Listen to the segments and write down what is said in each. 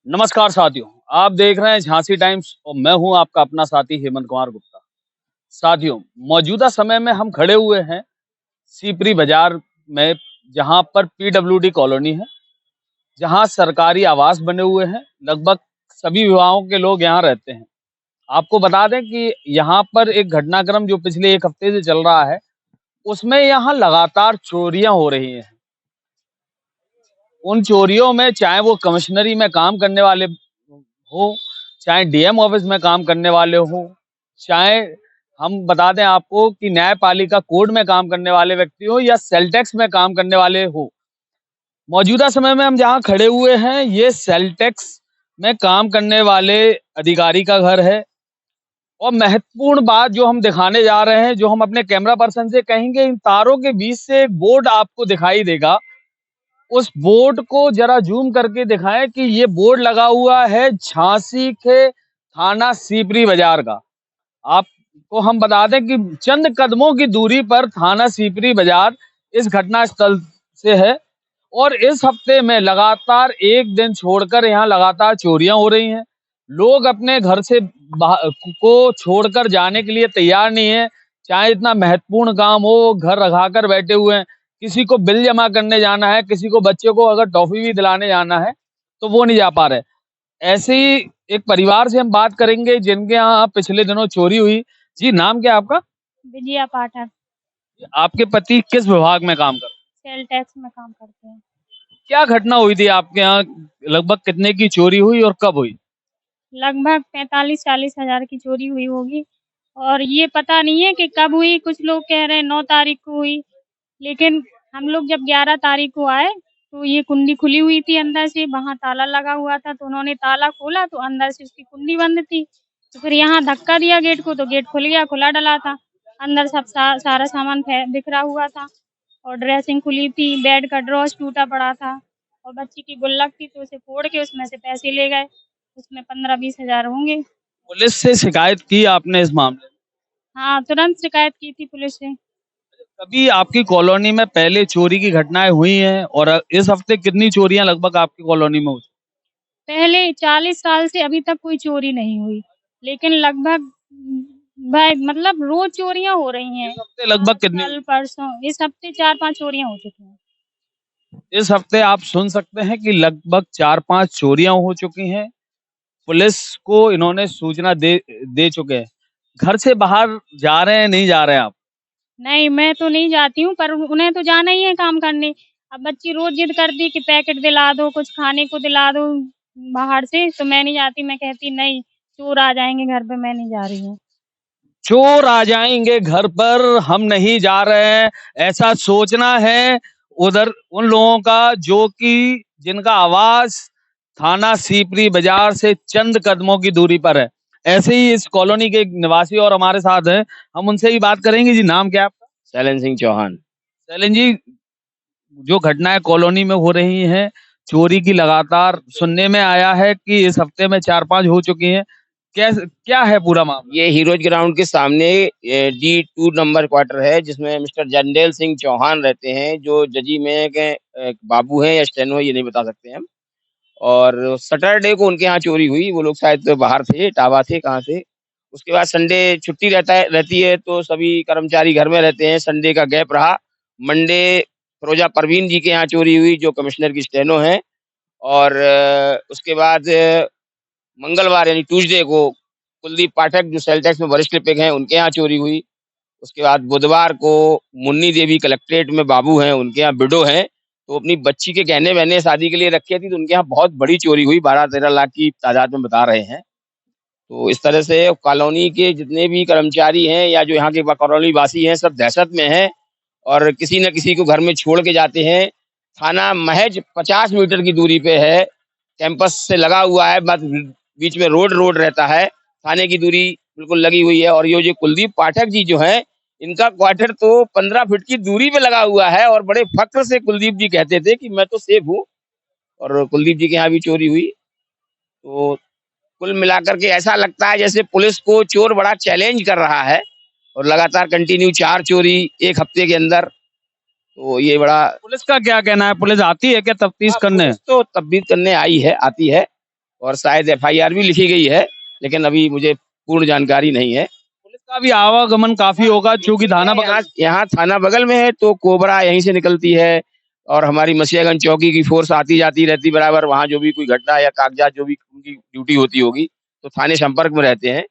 नमस्कार साथियों, आप देख रहे हैं झांसी टाइम्स और मैं हूं आपका अपना साथी हेमंत कुमार गुप्ता। साथियों, मौजूदा समय में हम खड़े हुए हैं सीपरी बाजार में, जहां पर पीडब्ल्यूडी कॉलोनी है, जहां सरकारी आवास बने हुए हैं। लगभग सभी विभागों के लोग यहां रहते हैं। आपको बता दें कि यहां पर एक घटनाक्रम जो पिछले एक हफ्ते से चल रहा है, उसमें यहां लगातार चोरियां हो रही हैं। उन चोरियों में चाहे वो कमिश्नरी में काम करने वाले हो, चाहे डीएम ऑफिस में काम करने वाले हो, चाहे हम बता दें आपको कि न्यायपालिका कोर्ट में काम करने वाले व्यक्ति हो या सेल टैक्स में काम करने वाले हो। मौजूदा समय में हम जहाँ खड़े हुए हैं, ये सेल टैक्स में काम करने वाले अधिकारी का घर है। और महत्वपूर्ण बात जो हम दिखाने जा रहे हैं, जो हम अपने कैमरा पर्सन से कहेंगे, इन तारों के बीच से एक बोर्ड आपको दिखाई देगा। उस बोर्ड को जरा जूम करके दिखाएं कि ये बोर्ड लगा हुआ है झांसी के थाना सीपरी बाजार का। आपको हम बता दें कि चंद कदमों की दूरी पर थाना सीपरी बाजार इस घटना स्थल से है। और इस हफ्ते में लगातार एक दिन छोड़कर यहाँ लगातार चोरियां हो रही हैं। लोग अपने घर से को छोड़कर जाने के लिए तैयार नहीं है। चाहे इतना महत्वपूर्ण काम हो, घर रखा कर बैठे हुए हैं। किसी को बिल जमा करने जाना है, किसी को बच्चे को अगर टॉफी भी दिलाने जाना है तो वो नहीं जा पा रहे। ऐसे ही एक परिवार से हम बात करेंगे जिनके यहाँ पिछले दिनों चोरी हुई। जी, नाम क्या है आपका? विजया पाठक। आपके पति किस विभाग में काम करते सेल टैक्स में काम करते हैं। हैं? क्या घटना हुई थी आपके यहाँ? लगभग कितने की चोरी हुई और कब हुई? लगभग 45-40 हजार की चोरी हुई होगी और ये पता नहीं है कि कब हुई। कुछ लोग कह रहे हैं 9 तारीख को हुई, लेकिन हम लोग जब 11 तारीख को आए तो ये कुंडी खुली हुई थी अंदर से, वहाँ ताला लगा हुआ था। तो उन्होंने ताला खोला तो अंदर से उसकी कुंडी बंद थी। तो फिर यहाँ धक्का दिया गेट को तो गेट खुल गया, खुला डला था। अंदर सब सारा सामान बिखरा हुआ था और ड्रेसिंग खुली थी, बेड का ड्रॉस टूटा पड़ा था और बच्ची की गुल्लक थी तो उसे फोड़ के उसमें से पैसे ले गए। उसमें 15-20 हजार होंगे। पुलिस से शिकायत की आपने इस मामले में? हाँ, तुरंत शिकायत की थी पुलिस से। कभी आपकी कॉलोनी में पहले चोरी की घटनाएं हुई हैं और इस हफ्ते कितनी चोरियां लगभग आपकी कॉलोनी में हुई? पहले 40 साल से अभी तक कोई चोरी नहीं हुई, लेकिन लगभग भाई मतलब रोज चोरियां हो रही हैं। इस हफ्ते लगभग कितनी? कल परसों इस हफ्ते 4-5 चोरियां हो चुकी हैं। इस हफ्ते आप सुन सकते हैं कि लगभग 4-5 चोरियां हो चुकी हैं। पुलिस को इन्होंने सूचना दे दे चुके हैं। घर से बाहर जा रहे हैं, नहीं जा रहे हैं आप? नहीं, मैं तो नहीं जाती हूँ, पर उन्हें तो जाना ही है काम करने। अब बच्ची रोज जिद करती कि पैकेट दिला दो, कुछ खाने को दिला दो बाहर से, तो मैं नहीं जाती। मैं कहती नहीं, चोर आ जाएंगे घर पे, मैं नहीं जा रही हूँ। चोर आ जाएंगे घर पर, हम नहीं जा रहे हैं, ऐसा सोचना है उधर उन लोगों का जो कि जिनका आवास थाना सीपरी बाजार से चंद कदमों की दूरी पर है। ऐसे ही इस कॉलोनी के एक निवासी और हमारे साथ हैं, हम उनसे ही बात करेंगे। जी, नाम क्या है आपका? शैलेंद्र सिंह चौहान। शैलेंद्र जी, जो घटनाएं कॉलोनी में हो रही हैं, चोरी की, लगातार सुनने में आया है कि इस हफ्ते में 4-5 हो चुकी हैं। कैसे, क्या है पूरा मामला? ये हीरोज ग्राउंड के सामने D2 नंबर क्वार्टर है, जिसमें मिस्टर जंडेल सिंह चौहान रहते हैं, जो जजी में के बाबू हैं या स्टेनो है, ये नहीं बता सकते हम। और सैटरडे को उनके यहाँ चोरी हुई। वो लोग शायद बाहर थे, टावा थे, कहाँ थे। उसके बाद संडे छुट्टी रहती है तो सभी कर्मचारी घर में रहते हैं। संडे का गैप रहा। मंडे फिरोजा परवीन जी के यहाँ चोरी हुई, जो कमिश्नर की स्टेनो है। और उसके बाद मंगलवार यानी ट्यूसडे को कुलदीप पाठक, जो सेल टैक्स में वरिष्ठ लिपिक हैं, उनके यहाँ चोरी हुई। उसके बाद बुधवार को मुन्नी देवी कलेक्ट्रेट में बाबू हैं, उनके यहाँ विडो हैं, तो अपनी बच्ची के गहने वहने शादी के लिए रखे थी, तो उनके यहाँ बहुत बड़ी चोरी हुई, 12-13 लाख की तादाद में बता रहे हैं। तो इस तरह से कॉलोनी के जितने भी कर्मचारी हैं या जो यहाँ के कॉलोनी वासी हैं, सब दहशत में हैं और किसी न किसी को घर में छोड़ के जाते हैं। थाना महज 50 मीटर की दूरी पे है, कैंपस से लगा हुआ है, बस बीच में रोड रहता है। थाने की दूरी बिल्कुल लगी हुई है। और ये जो कुलदीप पाठक जी जो हैं, इनका क्वार्टर तो 15 फीट की दूरी पे लगा हुआ है और बड़े फक्र से कुलदीप जी कहते थे कि मैं तो सेफ हूँ। और कुलदीप जी के यहाँ भी चोरी हुई। तो कुल मिलाकर के ऐसा लगता है जैसे पुलिस को चोर बड़ा चैलेंज कर रहा है और लगातार कंटिन्यू 4 चोरी एक हफ्ते के अंदर। तो ये बड़ा, पुलिस का क्या कहना है? पुलिस आती है क्या तफ्तीश करने? पुलिस तो तफ्तीश करने आई है, आती है और शायद FIR भी लिखी गई है, लेकिन अभी मुझे पूर्ण जानकारी नहीं है। पुलिस का भी आवागमन काफी होगा क्योंकि थाना यहाँ थाना बगल में है, तो कोबरा यहीं से निकलती है और हमारी मसीहागंज चौकी की फोर्स आती जाती रहती बराबर। वहाँ जो भी कोई घटना या कागजात जो भी उनकी ड्यूटी होती होगी तो थाने संपर्क में रहते हैं,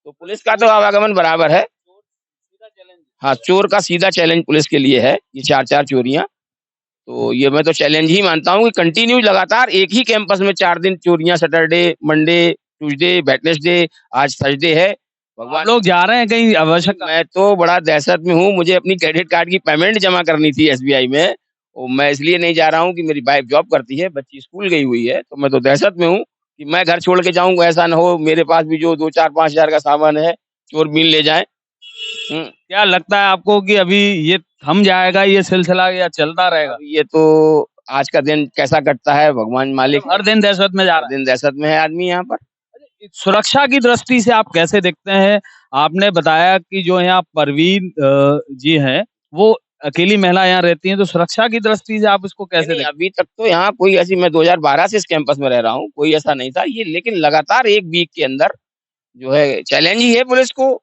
तो पुलिस का तो आवागमन बराबर है। हाँ, चोर का सीधा चैलेंज पुलिस के लिए है ये 4-4 चोरियां। तो ये मैं तो चैलेंज ही मानता हूँ कि कंटिन्यू लगातार एक ही कैंपस में 4 दिन चोरियां, सैटरडे, मंडे, ट्यूसडे, वेडनेसडे, आज थर्सडे है। भगवान, लोग जा रहे हैं कहीं आवश्यक? मैं तो बड़ा दहशत में हूँ। मुझे अपनी क्रेडिट कार्ड की पेमेंट जमा करनी थी SBI में, और मैं इसलिए नहीं जा रहा हूँ कि मेरी वाइफ जॉब करती है, बच्ची स्कूल गई हुई है, तो मैं तो दहशत में हूँ कि मैं घर छोड़ के जाऊँ, ऐसा ना हो मेरे पास भी जो 2-4-5 हजार का सामान है चोर बीन ले जाए। क्या लगता है आपको कि अभी ये थम जाएगा ये सिलसिला या चलता रहेगा? ये तो आज का दिन कैसा कटता है भगवान मालिक। हर दिन दहशत में जा रहा है। दिन दहशत में है आदमी यहाँ पर। सुरक्षा की दृष्टि से आप कैसे देखते हैं? आपने बताया कि जो यहाँ परवीन जी हैं वो अकेली महिला यहाँ रहती हैं, तो सुरक्षा की दृष्टि से आप इसको कैसे देखते हैं? अभी तक तो यहाँ कोई ऐसी, मैं 2012 से इस कैंपस में रह रहा हूँ, कोई ऐसा नहीं था ये, लेकिन लगातार एक वीक के अंदर जो है चैलेंज ही है पुलिस को,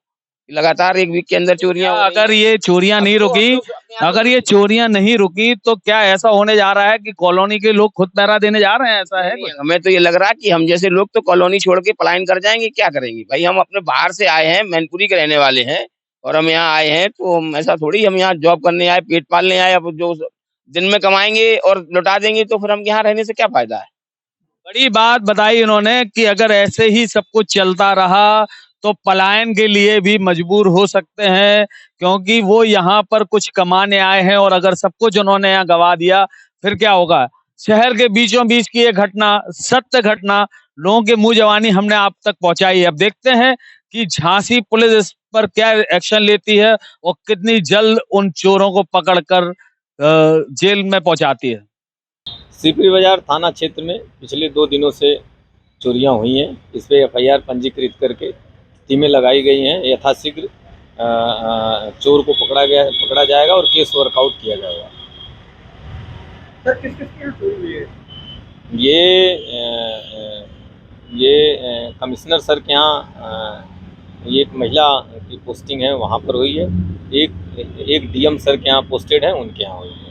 लगातार एक वीक के अंदर चोरियां। अगर ये चोरियां नहीं रुकी, अगर ये चोरियां नहीं रुकी तो क्या ऐसा होने जा रहा है कि कॉलोनी के लोग खुद पहरा देने जा रहे हैं? ऐसा है? हमें तो ये लग रहा है कि हम जैसे लोग तो कॉलोनी छोड़ के पलायन कर जाएंगे। क्या करेंगे भाई, हम अपने बाहर से आए हैं, मैनपुरी के रहने वाले हैं और हम यहाँ आए हैं, तो हम ऐसा थोड़ी हम यहाँ जॉब करने आए, पेट पालने आए। अब जो दिन में कमाएंगे और लौटा देंगे तो फिर हम यहाँ रहने से क्या फायदा है। बड़ी बात बताई इन्होंने कि अगर ऐसे ही सब कुछ चलता रहा तो पलायन के लिए भी मजबूर हो सकते हैं, क्योंकि वो यहाँ पर कुछ कमाने आए हैं और अगर सब कुछ उन्होंने यहाँ गवा दिया फिर क्या होगा। शहर के बीचों बीच की ये घटना, सत्य घटना, लोगों के मुंह जवानी हमने आप तक पहुंचाई है। अब देखते हैं कि झांसी पुलिस इस पर क्या एक्शन लेती है और कितनी जल्द उन चोरों को पकड़कर जेल में पहुंचाती है। सीपरी बाजार थाना क्षेत्र में पिछले 2 दिनों से चोरियां हुई हैं। इस पे FIR पंजीकृत करके टीमें लगाई गई हैं। यथाशीघ्र चोर को पकड़ा जाएगा और केस वर्कआउट किया जाएगा। सर किस किस की चोरी हुई है? ये कमिश्नर सर के यहाँ ये एक महिला की पोस्टिंग है, वहाँ पर हुई है। एक DM सर के यहाँ पोस्टेड है, उनके यहाँ हुई है।